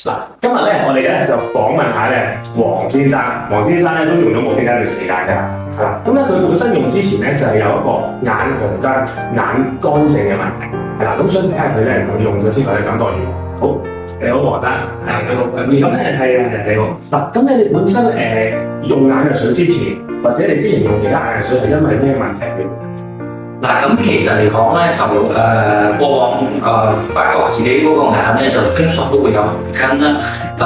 嗱，今日咧，我哋咧就訪問下咧黃先生。黃先生咧都用咗冇幾多段時間㗎，係啦。咁咧佢本身用之前咧就係有一個眼紅筋、眼乾症嘅問題，係啦。咁所以睇下佢咧佢用咗之後咧感覺如何？好，你好黃生，你好。咁咧係你好。嗱，咁你本身用眼藥水之前，或者你之前用其他眼藥水係因為咩問題嘅？嗱，咁其實嚟講咧，就過往發覺自己嗰個眼咧就經常都會有紅筋啦。咁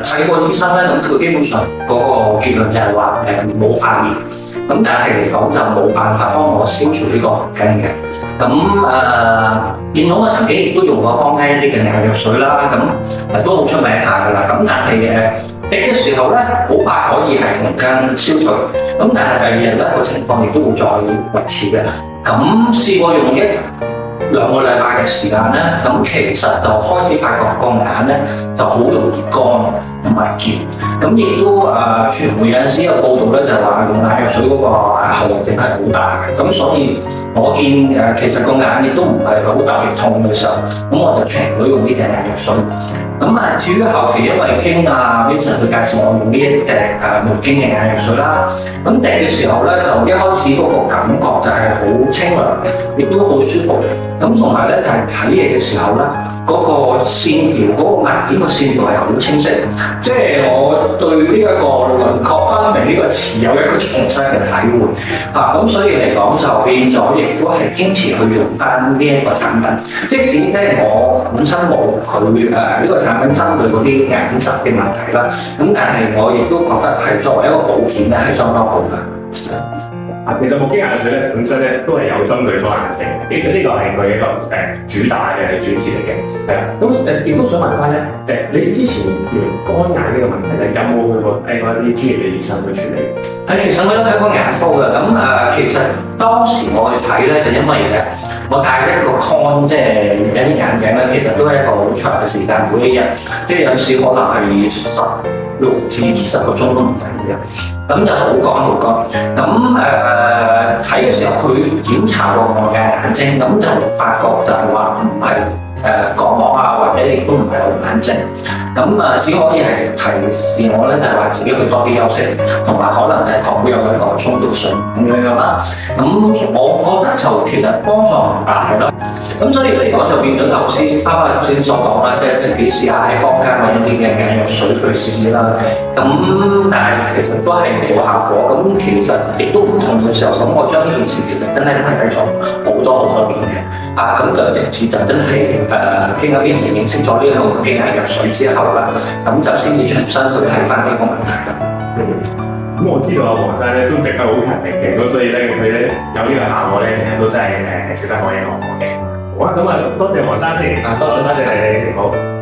睇過醫生咧，咁佢基本上嗰個結論就係話冇發炎。咁但係嚟講就冇辦法幫我消除呢個紅筋嘅。咁見到我曾經亦都用過坊間一啲嘅眼藥水啦，咁都好出名下㗎啦。咁但係滴嘅時候咧，好快可以係紅筋消除，咁但係第二日咧個情況亦都會再維持嘅。咁試過用1-2個禮拜嘅時間咧，咁其實就開始發覺個眼咧就好容易乾同埋澀，咁亦都傳媒有陣時有報道咧就話用眼藥水嗰個後遺症係好大嘅，咁所以我見其實個眼亦都唔係好特別痛嘅時候，咁我就停咗用呢隻眼藥水。咁至於後期因為經Vincent 佢介紹我用呢一隻無經嘅眼藥水啦，咁滴嘅時候咧就一開始嗰個感覺就係好清涼，亦都好舒服。咁同埋咧就係睇嘢嘅時候咧，嗰個線條嗰個物件個線條係好清晰，即係我對呢一個輪廓分明呢個詞有一個重新嘅體會。咁所以嚟講就變咗，亦都係堅持去用翻呢一個產品，即使即係我本身冇佢呢個產品針對嗰啲眼疾嘅問題啦，咁但係我亦都覺得係作為一個保險咧係相當好嘅。其實無經眼藥水咧本身咧都係有針對嗰個眼症嘅，呢個係佢一個主打嘅主旨嚟嘅，係啦。咁亦都想問翻咧，你之前乾眼呢個問題咧，有冇去過睇過一啲專業嘅醫生去處理？其實我有睇過眼科嘅，咁其實當時我去睇咧，就因為我戴一個 con， 即係有啲眼鏡咧，其實都係一個好長嘅時間，每一日即係有時可能係16至20個鐘都唔止嘅，咁就好乾好乾。咁睇嘅時候，佢檢查過我嘅眼睛，咁就發覺就係話唔係角膜或者亦都唔係紅眼症。咁只可以係提示我咧，就係話自己去多啲休息，同埋可能就係確保有一個充足水咁樣啦。咁我覺得就其實幫助唔大咯。咁所以嚟講就變咗頭先所講啦，即係自己試下喺坊間揾一啲嘅眼藥水去試啦。咁但係其實都係冇效果。咁其實亦都唔同嘅時候，咁我將呢件事其實真係睇咗好多年嘅。咁就直至就真係經過邊時認識咗呢個嘅眼藥水之後啦，咁就先至重新去睇翻呢個問題啦。咁我知道黃生咧都滴得好勤力嘅，咁所以咧佢咧有呢個效果咧，其實都真係值得我哋學嘅。好啊，咁多謝黃生先，多謝你，好。